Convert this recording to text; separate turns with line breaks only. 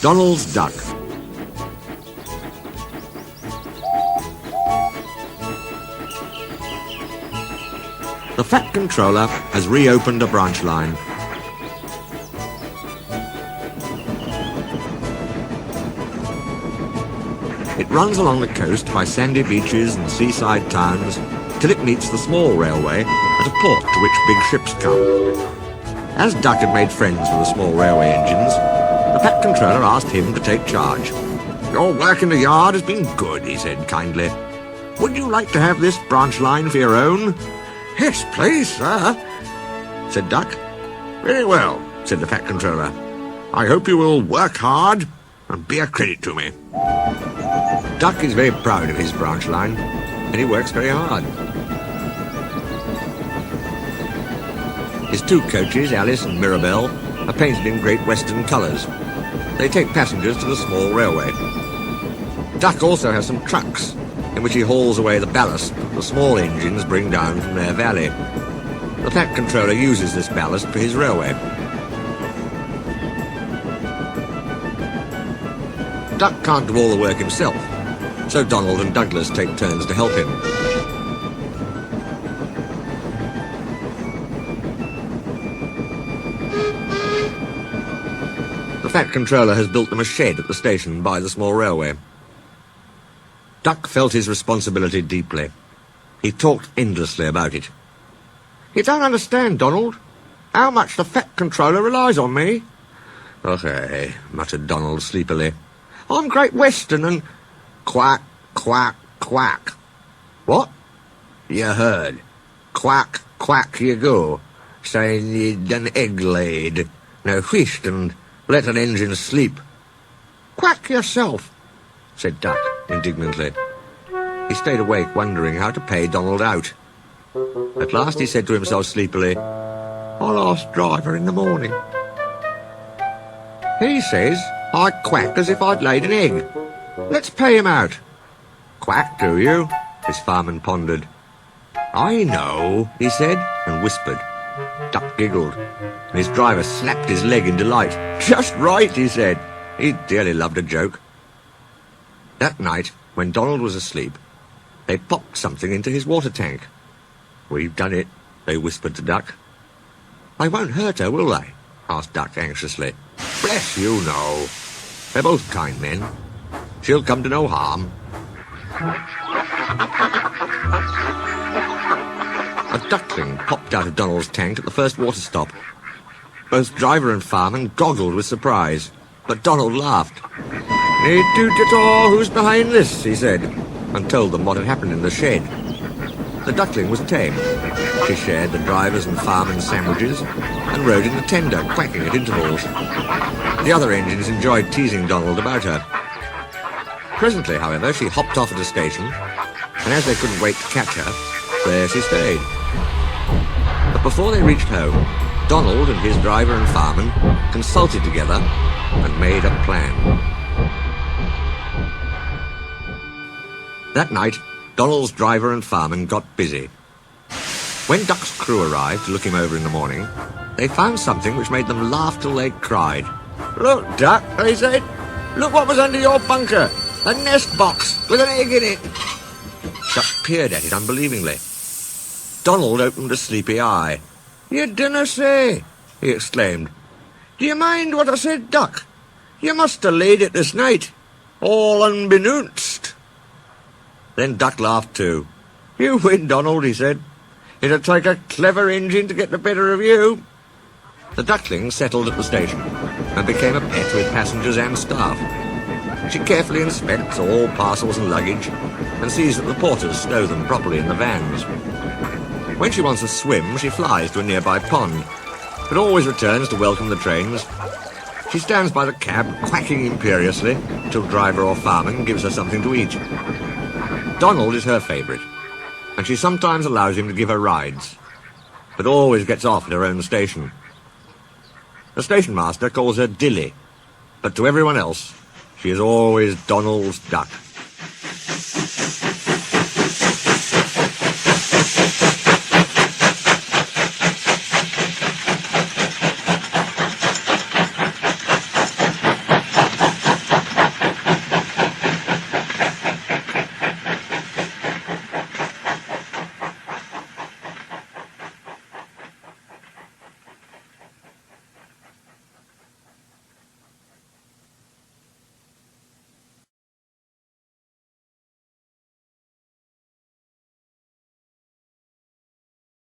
Donald's duck. The Fat Controller has reopened a branch line. It runs along the coast by sandy beaches and seaside towns till it meets the small railway at a port to which big ships come. As Duck had made friends with the small railway engines, the Fat Controller asked him to take charge. "Your work in the yard has been good," he said kindly. "Would you like to have this branch line for your own?" "Yes, please, sir," said Duck. "Very well," said the Fat Controller. "I hope you will work hard and be a credit to me." Duck is very proud of his branch line, and he works very hard. His two coaches, Alice and Mirabelle, are painted in Great Western colours. They take passengers to the small railway. Duck also has some trucks, in which he hauls away the ballast that the small engines bring down from their valley. The Fat Controller uses this ballast for his railway. Duck can't do all the work himself, so Donald and Douglas take turns to help him. The Fat Controller has built them a shed at the station by the small railway. Duck felt his responsibility deeply. He talked endlessly about it. "You don't understand, Donald, how much the Fat Controller relies on me." "Okay," muttered Donald sleepily. "I'm Great Western and—" "Quack, quack, quack." "What?" "You heard. Quack, quack you go, saying you'd an egg laid. Now whisht and let an engine sleep." "Quack yourself," said Duck indignantly. He stayed awake, wondering how to pay Donald out. At last he said to himself sleepily, "I'll ask Driver in the morning. He says I quack as if I'd laid an egg. Let's pay him out." "Quack, do you?" his fireman pondered. "I know," he said, and whispered. Duck giggled, and his driver slapped his leg in delight. "Just right," he said. He dearly loved a joke. That night, when Donald was asleep, they popped something into his water tank. "We've done it," they whispered to Duck. "They won't hurt her, will they?" asked Duck anxiously. "Bless you, no. They're both kind men. She'll come to no harm." A duckling popped out of Donald's tank at the first water stop. Both driver and fireman goggled with surprise, but Donald laughed. "Need to tell who's behind this," he said, and told them what had happened in the shed. The duckling was tame. She shared the driver's and fireman's sandwiches and rode in the tender, quacking at intervals. The other engines enjoyed teasing Donald about her. Presently, however, she hopped off at a station, and as they couldn't wait to catch her, there she stayed. But before they reached home, Donald and his driver and fireman consulted together and made a plan. That night, Donald's driver and fireman got busy. When Duck's crew arrived to look him over in the morning, they found something which made them laugh till they cried. "Look, Duck," they said. "Look what was under your bunker. A nest box with an egg in it." Duck peered at it unbelievingly. Donald opened a sleepy eye. "You dinna say," he exclaimed. "Do you mind what I said, Duck? You must have laid it this night, all unbeknownst." Then Duck laughed too. "You win, Donald," he said. "It'll take a clever engine to get the better of you." The duckling settled at the station and became a pet with passengers and staff. She carefully inspects all parcels and luggage and sees that the porters stow them properly in the vans. When she wants a swim, she flies to a nearby pond, but always returns to welcome the trains. She stands by the cab, quacking imperiously, till driver or fireman gives her something to eat. Donald is her favourite, and she sometimes allows him to give her rides, but always gets off at her own station. The station master calls her Dilly, but to everyone else, she is always Donald's duck.